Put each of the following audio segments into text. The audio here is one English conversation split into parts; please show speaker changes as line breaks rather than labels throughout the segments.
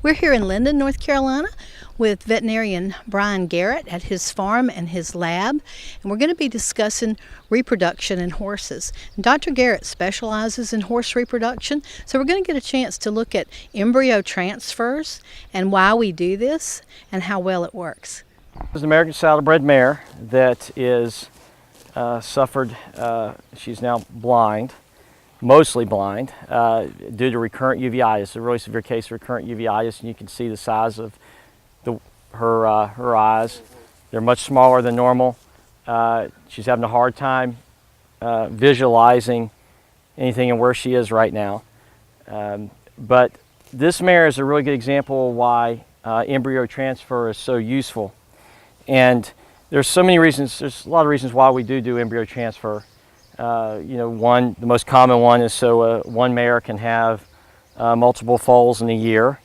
We're here in Linden, North Carolina with veterinarian Brian Garrett at his farm and his lab, and we're going to be discussing reproduction in horses. And Dr. Garrett specializes in horse reproduction, so we're going to get a chance to look at embryo transfers and why we do this and how well it works.
This is an American Saddlebred mare that is she's now blind, mostly blind, due to recurrent uveitis, a really severe case of recurrent uveitis, and you can see the size of her eyes. They're much smaller than normal. She's having a hard time visualizing anything and where she is right now. But this mare is a really good example of why embryo transfer is so useful. And there's so many reasons, there's a lot of reasons why we do embryo transfer. The most common one is so one mare can have multiple foals in a year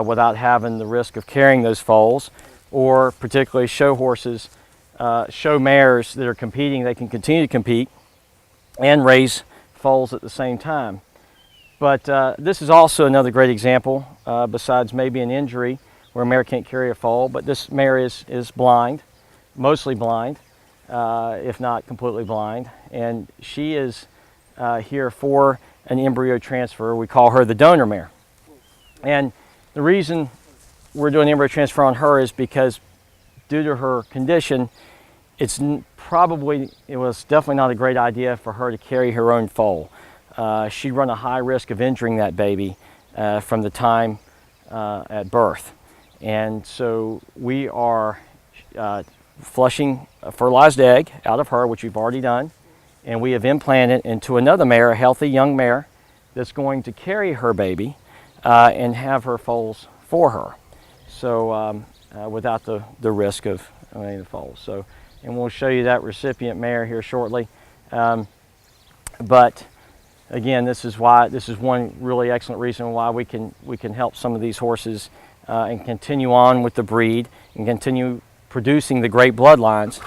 without having the risk of carrying those foals, or particularly show horses, show mares that are competing, they can continue to compete and raise foals at the same time. But this is also another great example, besides maybe an injury where a mare can't carry a foal, but this mare is blind, mostly blind, if not completely blind, and she is here for an embryo transfer. We call her the donor mare. And the reason we're doing embryo transfer on her is because due to her condition, it was definitely not a great idea for her to carry her own foal. She'd run a high risk of injuring that baby from the time at birth. And so we are flushing a fertilized egg out of her, which we've already done, and we have implanted into another mare, a healthy young mare, that's going to carry her baby and have her foals for her. So without the risk of any of the foals. So, and we'll show you that recipient mare here shortly. But again, this is one really excellent reason why we can help some of these horses and continue on with the breed and continue producing the great bloodlines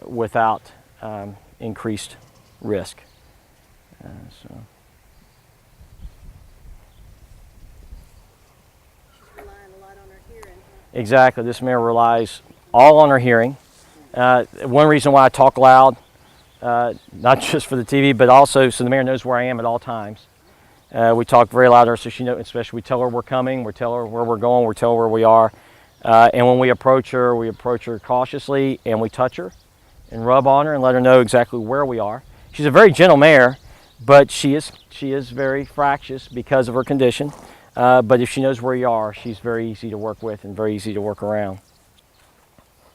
without increased risk.
She's relying a lot on her hearing.
Exactly, this mare relies all on her hearing. One reason why I talk loud, not just for the TV, but also so the mare knows where I am at all times. We talk very loud to her so she knows, especially we tell her we're coming, we tell her where we're going, we tell her where we are. And when we approach her cautiously, and we touch her and rub on her and let her know exactly where we are. She's a very gentle mare, but she is very fractious because of her condition. But if she knows where you are, she's very easy to work with and very easy to work around.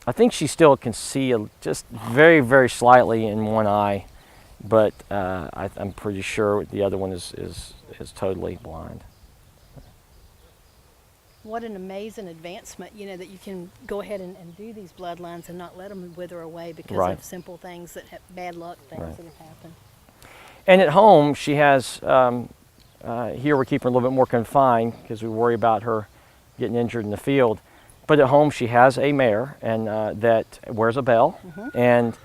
I think she still can see just very, very slightly in one eye, but I'm pretty sure the other one is totally blind.
What an amazing advancement, that you can go ahead and do these bloodlines and not let them wither away because
Right.
of simple things that have bad luck things
Right.
that have happened.
And at home, she has, here we're keeping her a little bit more confined because we worry about her getting injured in the field. But at home, she has a mare and that wears a bell, and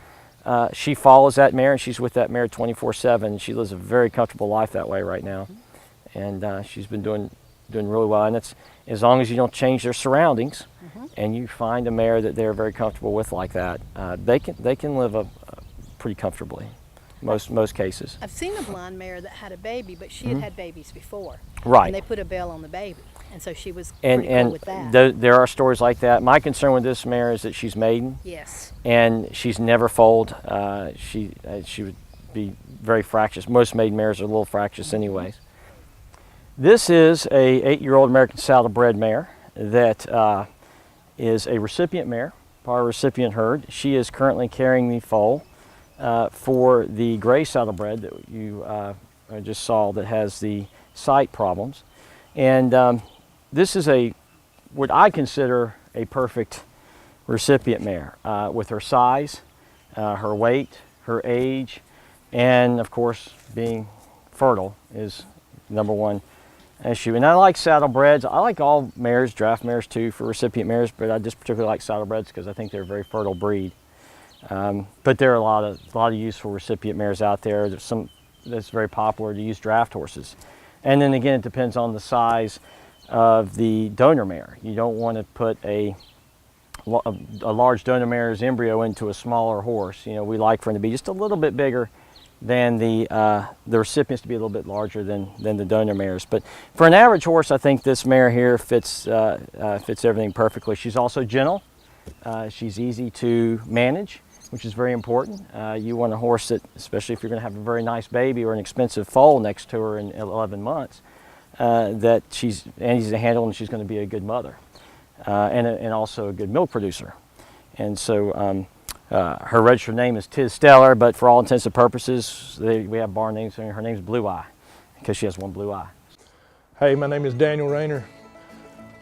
she follows that mare, and she's with that mare 24/7. She lives a very comfortable life that way right now, and she's been doing really well. And it's as long as you don't change their surroundings, and you find a mare that they're very comfortable with like that, they can live pretty comfortably. Most cases.
I've seen a blind mare that had a baby, but she had babies before.
Right.
And they put a bell on the baby, and so she was pretty cool with that.
There are stories like that. My concern with this mare is that she's maiden.
Yes.
And she's never foaled. She would be very fractious. Most maiden mares are a little fractious anyways. This is a 8-year-old American Saddlebred mare that is a recipient mare, part of a recipient herd. She is currently carrying the foal for the gray Saddlebred that you just saw that has the sight problems. And this is what I consider a perfect recipient mare with her size, her weight, her age, and of course being fertile is number one issue. And I like Saddlebreds. I like all mares, draft mares too, for recipient mares, but I just particularly like Saddlebreds because I think they're a very fertile breed. But there are a lot of useful recipient mares out there. There's some that's very popular to use draft horses. And then again, it depends on the size of the donor mare. You don't want to put a large donor mare's embryo into a smaller horse. You know, we like for them to be just a little bit bigger than the recipients, to be a little bit larger than the donor mares. But for an average horse, I think this mare here fits everything perfectly. She's also gentle. She's easy to manage, which is very important. You want a horse that, especially if you're going to have a very nice baby or an expensive foal next to her in 11 months, that she's easy to handle and she's going to be a good mother and also a good milk producer. And so her registered name is Tiz Stellar, but for all intents and purposes, we have barn names. Her name's Blue Eye because she has one blue eye.
Hey, my name is Daniel Rayner.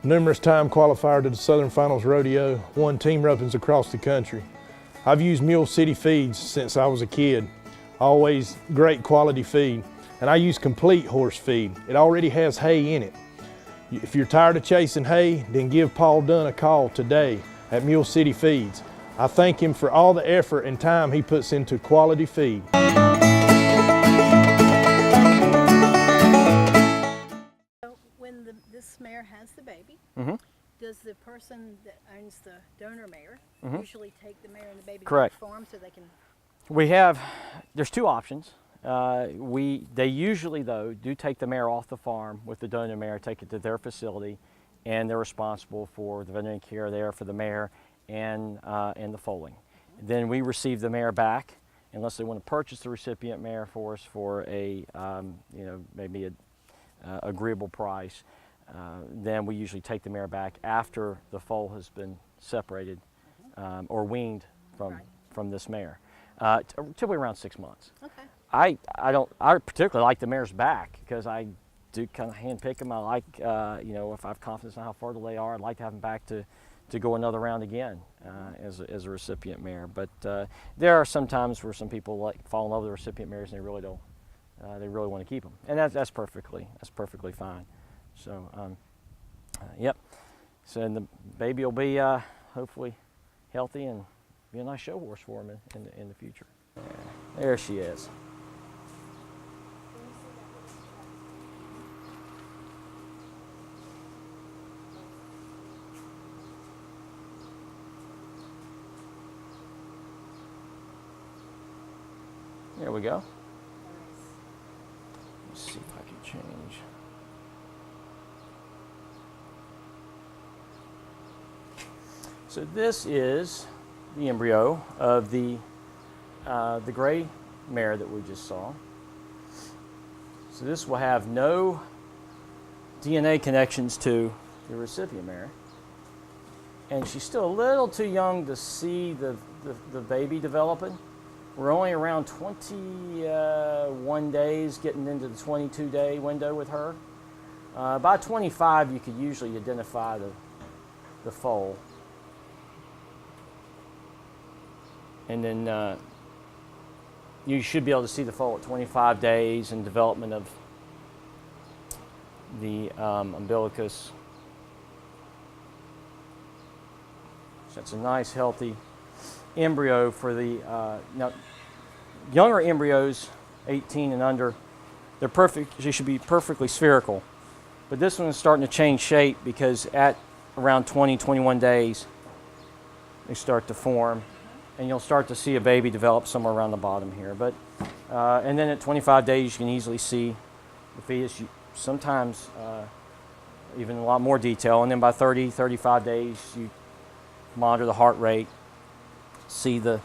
Numerous time qualifier to the Southern Finals Rodeo, won team ropings across the country. I've used Mule City feeds since I was a kid. Always great quality feed. And I use complete horse feed. It already has hay in it. If you're tired of chasing hay, then give Paul Dunn a call today at Mule City Feeds. I thank him for all the effort and time he puts into quality feed.
This mare has the baby. Does the person that owns the donor mare usually take the mare and the baby to the farm so they can?
There's two options. They usually, though, do take the mare off the farm with the donor mare, take it to their facility, and they're responsible for the veterinary care there for the mare and the foaling. Then we receive the mare back, unless they want to purchase the recipient mare for us for a maybe a agreeable price. Then we usually take the mare back after the foal has been separated or weaned from this mare, typically around 6 months.
Okay.
I particularly like the mares back because I do kind of hand pick them. I like if I have confidence in how fertile they are, I'd like to have them back to go another round again as a recipient mare. But there are some times where some people fall in love with the recipient mares and they really don't. They really want to keep them, and that's perfectly fine. So, yep. So the baby will be hopefully healthy and be a nice show horse for him in the future. There she is. There we go. Let's see if I can change. So this is the embryo of the gray mare that we just saw. So this will have no DNA connections to the recipient mare, and she's still a little too young to see the baby developing. We're only around 21 days, getting into the 22-day window with her. By 25, you could usually identify the foal. And then you should be able to see the foal at 25 days and development of the umbilicus. So it's a nice, healthy embryo for the now younger embryos, 18 and under. They're perfect. They should be perfectly spherical, but this one is starting to change shape because at around 21 days they start to form, and you'll start to see a baby develop somewhere around the bottom here. But and then at 25 days you can easily see the fetus. Sometimes even a lot more detail, and then by 35 days you monitor the heart rate, see the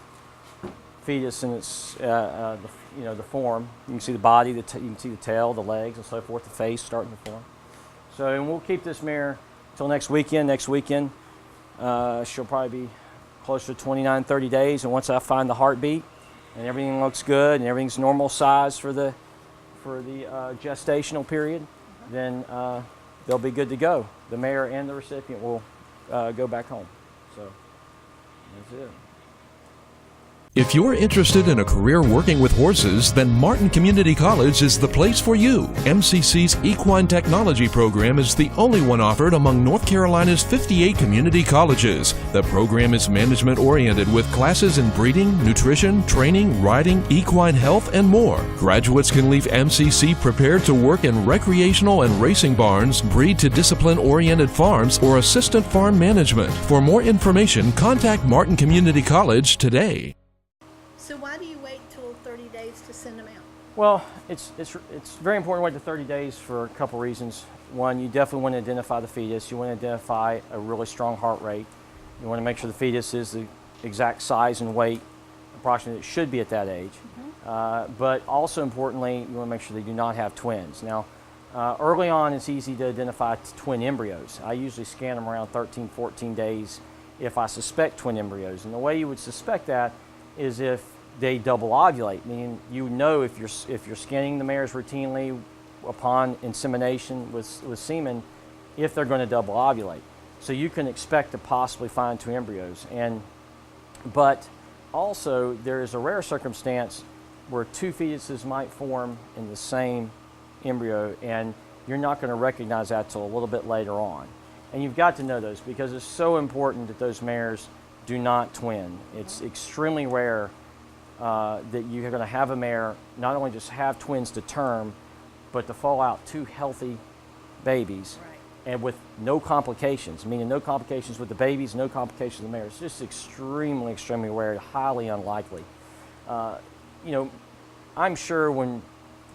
fetus and its the form. You can see the body, you can see the tail, the legs, and so forth. The face starting to form. So, and we'll keep this mare till next weekend. Next weekend, she'll probably be closer to 29, 30 days. And once I find the heartbeat and everything looks good and everything's normal size for the gestational period, then they'll be good to go. The mare and the recipient will go back home. So that's it.
If you're interested in a career working with horses, then Martin Community College is the place for you. MCC's Equine Technology program is the only one offered among North Carolina's 58 community colleges. The program is management-oriented with classes in breeding, nutrition, training, riding, equine health, and more. Graduates can leave MCC prepared to work in recreational and racing barns, breed to discipline-oriented farms, or assistant farm management. For more information, contact Martin Community College today.
So why do you wait till 30 days to send them out?
Well, it's very important to wait to 30 days for a couple reasons. One, you definitely want to identify the fetus. You want to identify a really strong heart rate. You want to make sure the fetus is the exact size and weight approximately it should be at that age. But also importantly, you want to make sure they do not have twins. Now, early on, it's easy to identify twin embryos. I usually scan them around 13, 14 days if I suspect twin embryos. And the way you would suspect that is if they double ovulate, meaning you know if you're scanning the mares routinely upon insemination with semen, if they're going to double ovulate. So you can expect to possibly find two embryos. But also there is a rare circumstance where two fetuses might form in the same embryo, and you're not going to recognize that till a little bit later on. And you've got to know those because it's so important that those mares do not twin. It's extremely rare that you're going to have a mare not only just have twins to term, but to fall out two healthy babies, and with no complications, meaning no complications with the babies, no complications with the mares. It's just extremely, extremely rare, highly unlikely. You know, I'm sure when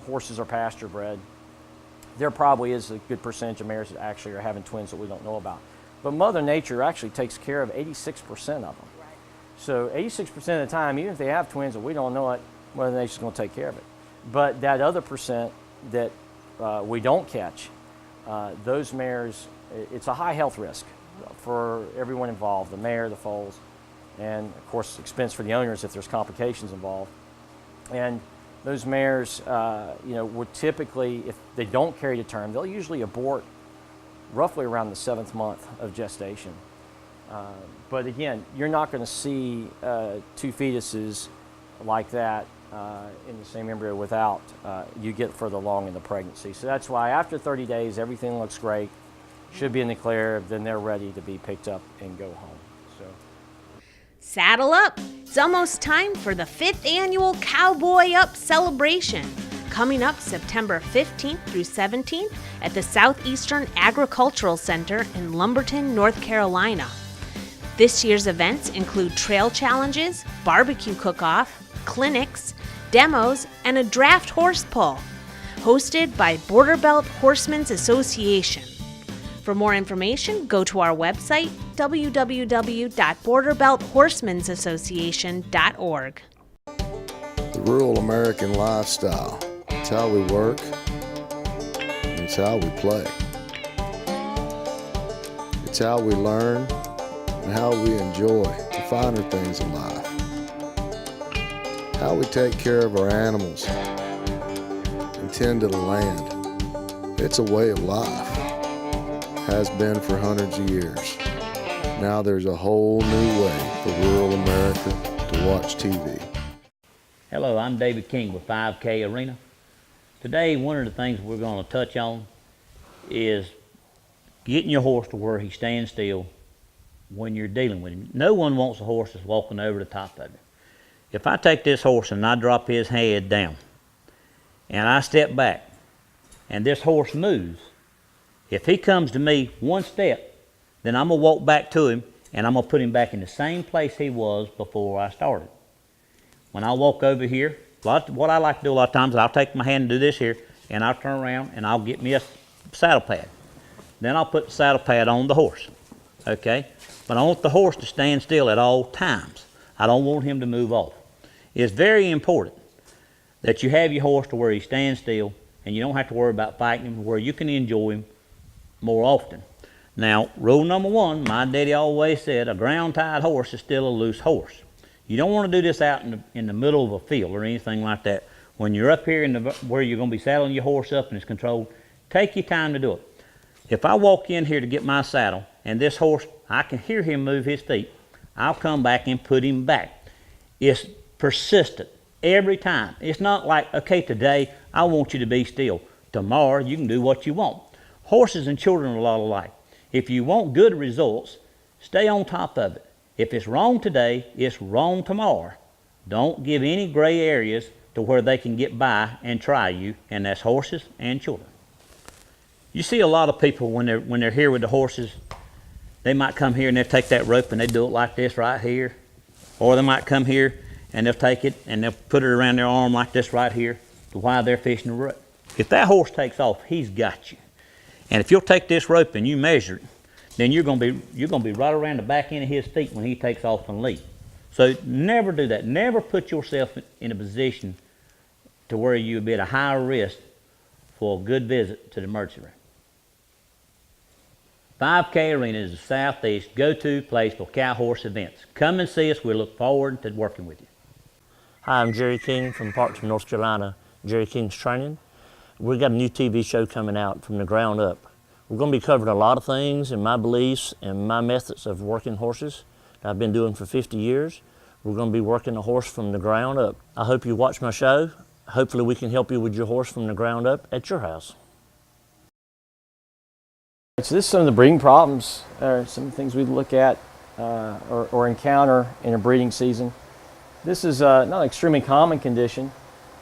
horses are pasture bred, there probably is a good percentage of mares that actually are having twins that we don't know about. But Mother Nature actually takes care of 86% of them. So 86% of the time, even if they have twins and we don't know it, Mother Nature's going to take care of it. But that other percent that we don't catch, those mares, it's a high health risk for everyone involved, the mare, the foals, and of course expense for the owners if there's complications involved. And those mares, you know, would typically, if they don't carry to term, they'll usually abort roughly around the 7th month of gestation. But again, you're not going to see two fetuses like that in the same embryo without you get further along in the pregnancy. So that's why after 30 days, everything looks great, should be in the clear, then they're ready to be picked up and go home. So,
saddle up! It's almost time for the 5th annual Cowboy Up celebration, coming up September 15th through 17th at the Southeastern Agricultural Center in Lumberton, North Carolina. This year's events include trail challenges, barbecue cook-off, clinics, demos, and a draft horse pull, hosted by Border Belt Horsemen's Association. For more information, go to our website, www.borderbelthorsemensassociation.org.
The rural American lifestyle. It's how we work, and it's how we play. It's how we learn and how we enjoy the finer things in life. How we take care of our animals and tend to the land. It's a way of life. Has been for hundreds of years. Now there's a whole new way for rural America to watch TV.
Hello, I'm David King with 5K Arena. Today, one of the things we're going to touch on is getting your horse to where he stands still when you're dealing with him. No one wants a horse that's walking over the top of him. If I take this horse and I drop his head down and I step back and this horse moves, if he comes to me one step, then I'm going to walk back to him and I'm going to put him back in the same place he was before I started. When I walk over here, what I like to do a lot of times is I'll take my hand and do this here, and I'll turn around and I'll get me a saddle pad. Then I'll put the saddle pad on the horse, okay? But I want the horse to stand still at all times. I don't want him to move off. It's very important that you have your horse to where he stands still and you don't have to worry about fighting him, where you can enjoy him more often. Now, rule number one, my daddy always said, a ground-tied horse is still a loose horse. You don't want to do this out in the middle of a field or anything like that. When you're up here where you're going to be saddling your horse up and it's controlled, take your time to do it. If I walk in here to get my saddle and this horse, I can hear him move his feet, I'll come back and put him back. It's persistent every time. It's not like, okay, today I want you to be still. Tomorrow you can do what you want. Horses and children are a lot alike. If you want good results, stay on top of it. If it's wrong today, it's wrong tomorrow. Don't give any gray areas to where they can get by and try you, and that's horses and children. You see a lot of people when they're here with the horses, they might come here and they'll take that rope and they do it like this right here. Or they might come here and they'll take it and they'll put it around their arm like this right here while they're fishing the rope. If that horse takes off, he's got you. And if you'll take this rope and you measure it, then you're gonna be right around the back end of his feet when he takes off and leap. So never do that. Never put yourself in a position to where you would be at a higher risk for a good visit to the emergency room. 5K Arena is the Southeast go-to place for cow horse events. Come and see us. We look forward to working with you.
Hi, I'm Jerry King from Parkton, North Carolina, Jerry King's Training. We've got a new TV show coming out, From the Ground Up. We're going to be covering a lot of things and my beliefs and my methods of working horses that I've been doing for 50 years. We're going to be working a horse from the ground up. I hope you watch my show. Hopefully we can help you with your horse from the ground up at your house.
So this is some of the breeding problems, or some of the things we look at or encounter in a breeding season. This is not an extremely common condition,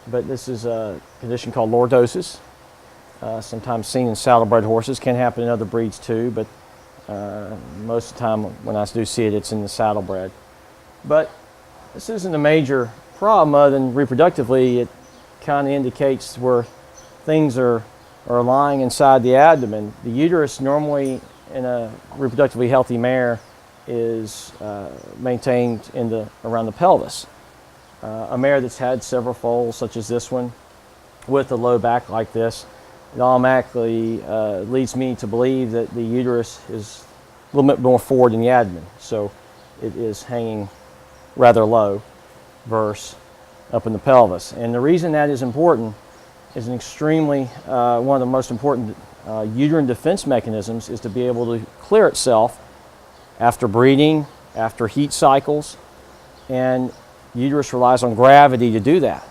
but this is a condition called lordosis. Sometimes seen in saddlebred horses, can happen in other breeds too, but most of the time when I do see it, it's in the saddlebred. But this isn't a major problem other than reproductively. It kind of indicates where things are lying inside the abdomen. The uterus normally in a reproductively healthy mare is maintained around the pelvis. A mare that's had several foals, such as this one, with a low back like this, it automatically leads me to believe that the uterus is a little bit more forward in the abdomen. So it is hanging rather low versus up in the pelvis. And the reason that is important is one of the most important uterine defense mechanisms is to be able to clear itself after breeding, after heat cycles, and uterus relies on gravity to do that.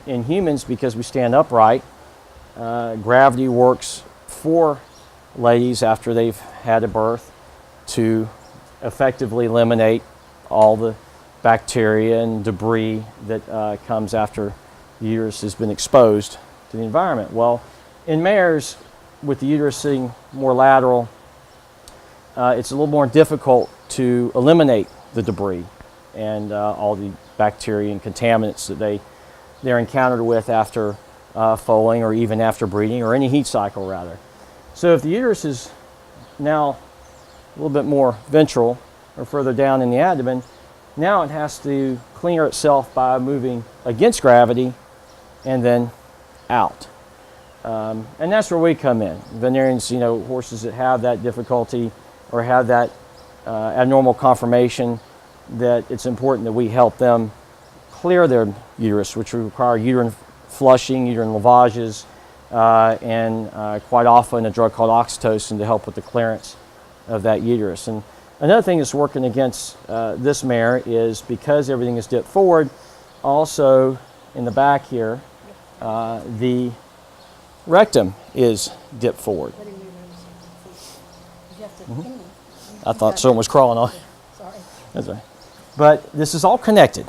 In humans, because we stand upright, gravity works for ladies after they've had a birth to effectively eliminate all the bacteria and debris that comes after the uterus has been exposed to the environment. Well, in mares, with the uterus sitting more lateral, it's a little more difficult to eliminate the debris and all the bacteria and contaminants that they're encountered with after foaling or even after breeding or any heat cycle rather. So if the uterus is now a little bit more ventral or further down in the abdomen, now it has to clear itself by moving against gravity and then out. And that's where we come in. Veterinarians, horses that have that difficulty or have that abnormal conformation, that it's important that we help them clear their uterus, which require uterine flushing, uterine lavages, and quite often a drug called oxytocin to help with the clearance of that uterus. And another thing that's working against this mare is because everything is dipped forward, also in the back here, the rectum is dipped forward. I thought someone was crawling on.
Sorry.
That's right. But this is all connected.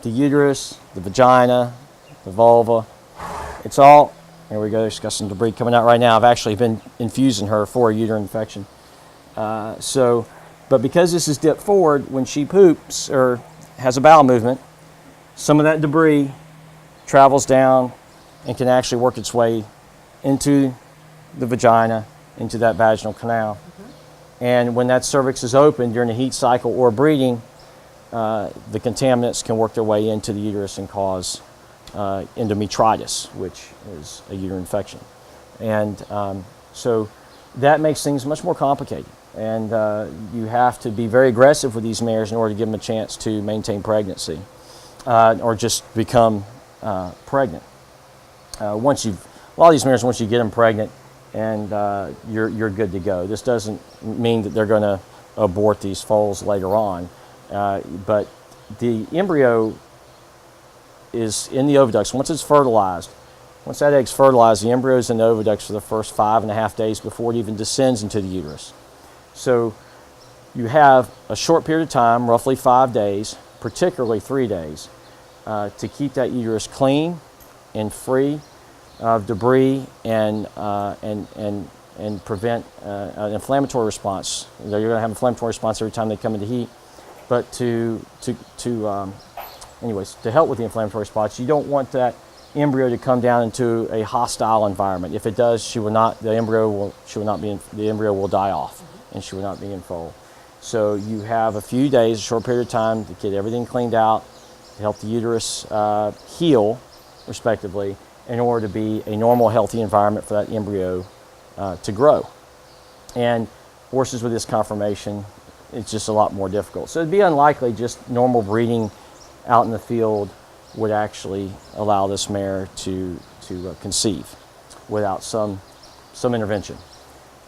The uterus, the vagina, the vulva. It's all, here we go, she's got some debris coming out right now. I've actually been infusing her for a uterine infection. But because this is dipped forward, when she poops or has a bowel movement, some of that debris travels down and can actually work its way into the vagina, into that vaginal canal. And when that cervix is open during a heat cycle or breeding, the contaminants can work their way into the uterus and cause endometritis, which is a uterine infection. And so that makes things much more complicated. And you have to be very aggressive with these mares in order to give them a chance to maintain pregnancy or just become pregnant. A lot of these mares, once you get them pregnant, and you're good to go. This doesn't mean that they're going to abort these foals later on, but the embryo is in the oviducts. Once it's fertilized, once that egg's fertilized, the embryo is in the oviducts for the first 5.5 days before it even descends into the uterus. So you have a short period of time, roughly 5 days, particularly 3 days, to keep that uterus clean and free of debris and prevent an inflammatory response. You're going to have an inflammatory response every time they come into heat, but anyways, to help with the inflammatory response, you don't want that embryo to come down into a hostile environment. If it does, the embryo will die off, and she will not be in foal. So you have a few days, a short period of time to get everything cleaned out, to help the uterus heal, respectively, in order to be a normal, healthy environment for that embryo to grow. And horses with this conformation, it's just a lot more difficult. So it'd be unlikely just normal breeding out in the field would actually allow this mare to conceive without some intervention.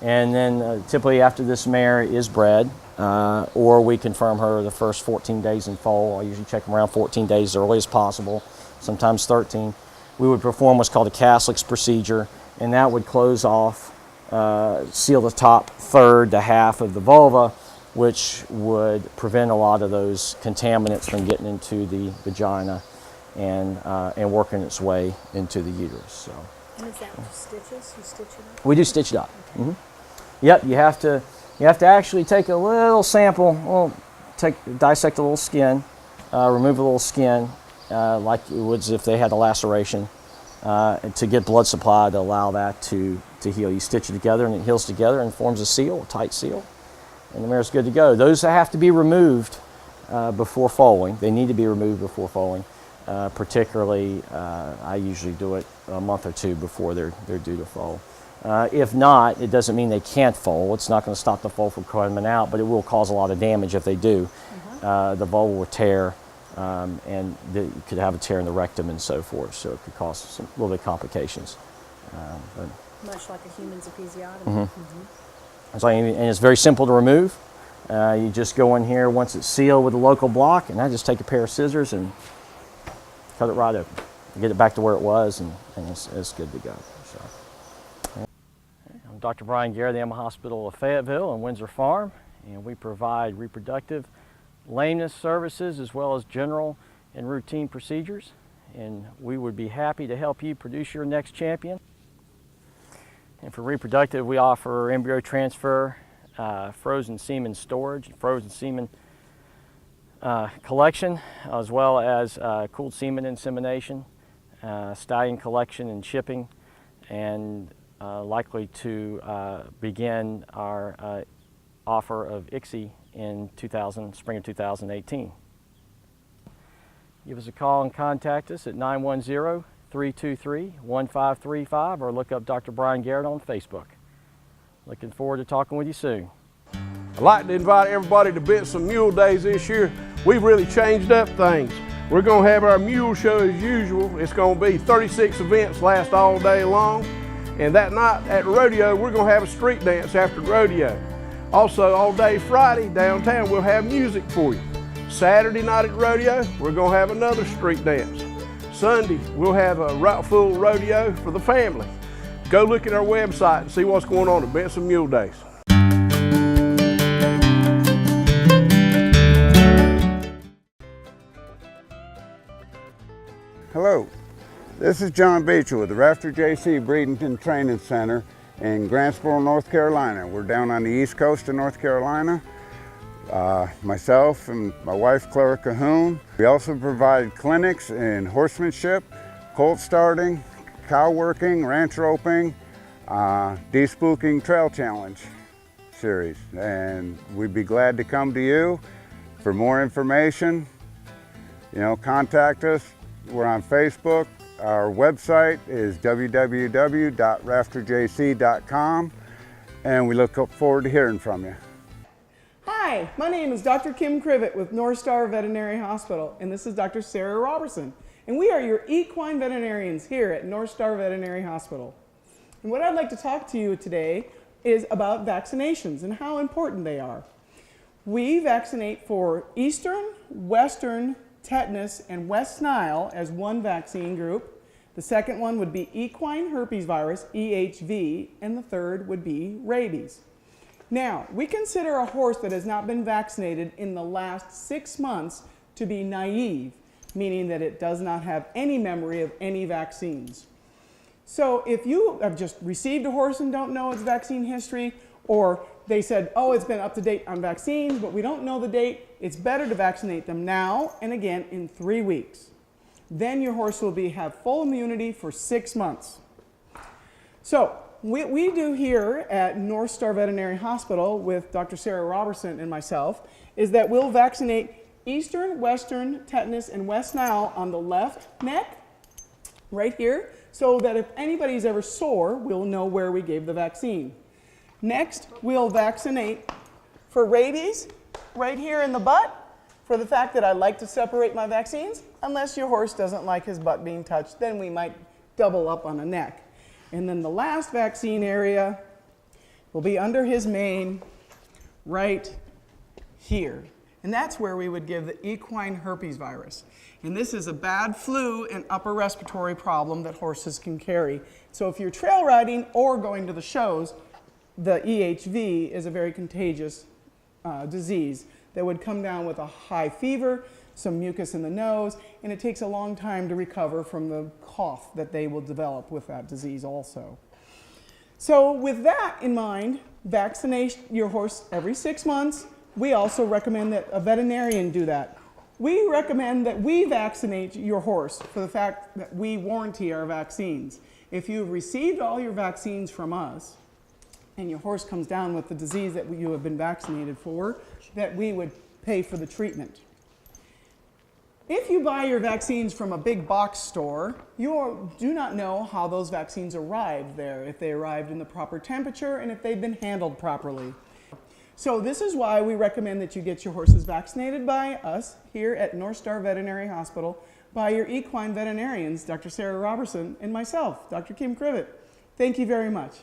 And then typically after this mare is bred, or we confirm her the first 14 days in foal, I usually check them around 14 days as early as possible, sometimes 13, we would perform what's called a Caslix procedure, and that would close off, seal the top third to half of the vulva, which would prevent a lot of those contaminants from getting into the vagina and working its way into the uterus. So.
And is that with stitches? You stitch it up?
We do stitch it up. Mm-hmm. Yep, you have to actually take a little sample, dissect a little skin, remove a little skin, like it would if they had a laceration, to get blood supply to allow that to heal. You stitch it together and it heals together and forms a seal, a tight seal, and the mare's good to go. Those have to be removed before foaling. They need to be removed before foaling. Particularly, I usually do it a month or two before they're due to foal. If not, it doesn't mean they can't foal. It's not going to stop the foal from coming out, but it will cause a lot of damage if they do. The vulva will tear, and you could have a tear in the rectum and so forth, so it could cause a little bit of complications.
Much like a human's episiotomy.
Mm-hmm. And it's very simple to remove. You just go in here once it's sealed with a local block, and I just take a pair of scissors and cut it right open. Get it back to where it was, and it's good to go. So. I'm Dr. Brian Garrett, the Animal Hospital of Fayetteville and Windsor Farm, and we provide reproductive lameness services as well as general and routine procedures, and we would be happy to help you produce your next champion. And for reproductive, we offer embryo transfer, frozen semen storage, frozen semen collection, as well as cooled semen insemination, stallion collection and shipping, and likely to begin our offer of ICSI in spring of 2018. Give us a call and contact us at 910-323-1535 or look up Dr. Brian Garrett on Facebook. Looking forward to talking with you soon.
I'd like to invite everybody to Benson Mule Days this year. We've really changed up things. We're going to have our mule show as usual. It's going to be 36 events, last all day long. And that night at rodeo, we're going to have a street dance after rodeo. Also, all day Friday downtown, we'll have music for you. Saturday night at rodeo, we're going to have another street dance. Sunday, we'll have a full rodeo for the family. Go look at our website and see what's going on at Benson Mule Days.
Hello, this is John Beecher with the Rafter JC Breeding Training Center in Grantsboro, North Carolina. We're down on the east coast of North Carolina. Myself and my wife, Clara Cahoon. We also provide clinics in horsemanship, colt starting, cow working, ranch roping, de-spooking trail challenge series. And we'd be glad to come to you. For more information, contact us. We're on Facebook. Our website is www.rafterjc.com, and we look forward to hearing from you.
Hi, my name is Dr. Kim Crivet with North Star Veterinary Hospital, and this is Dr. Sarah Robertson, and we are your equine veterinarians here at North Star Veterinary Hospital. And what I'd like to talk to you today is about vaccinations and how important they are. We vaccinate for Eastern, Western, tetanus, and West Nile as one vaccine group. The second one would be equine herpes virus, EHV, and the third would be rabies. Now, we consider a horse that has not been vaccinated in the last 6 months to be naive, meaning that it does not have any memory of any vaccines. So if you have just received a horse and don't know its vaccine history, or they said, oh, it's been up to date on vaccines, but we don't know the date, it's better to vaccinate them now and again in 3 weeks. Then your horse will have full immunity for 6 months. So what we do here at North Star Veterinary Hospital with Dr. Sarah Robertson and myself is that we'll vaccinate Eastern, Western, tetanus, and West Nile on the left neck, right here, so that if anybody's ever sore, we'll know where we gave the vaccine. Next, we'll vaccinate for rabies right here in the butt, for the fact that I like to separate my vaccines. Unless your horse doesn't like his butt being touched, then we might double up on a neck. And then the last vaccine area will be under his mane, right here. And that's where we would give the equine herpes virus. And this is a bad flu and upper respiratory problem that horses can carry. So if you're trail riding or going to the shows, the EHV is a very contagious disease that would come down with a high fever, some mucus in the nose, and it takes a long time to recover from the cough that they will develop with that disease also. So with that in mind, vaccinate your horse every 6 months. We also recommend that a veterinarian do that. We recommend that we vaccinate your horse for the fact that we warranty our vaccines. If you've received all your vaccines from us, and your horse comes down with the disease that you have been vaccinated for, that we would pay for the treatment. If you buy your vaccines from a big box store, you do not know how those vaccines arrived there, if they arrived in the proper temperature and if they've been handled properly. So this is why we recommend that you get your horses vaccinated by us here at North Star Veterinary Hospital by your equine veterinarians, Dr. Sarah Robertson and myself, Dr. Kim Crivet. Thank you very much.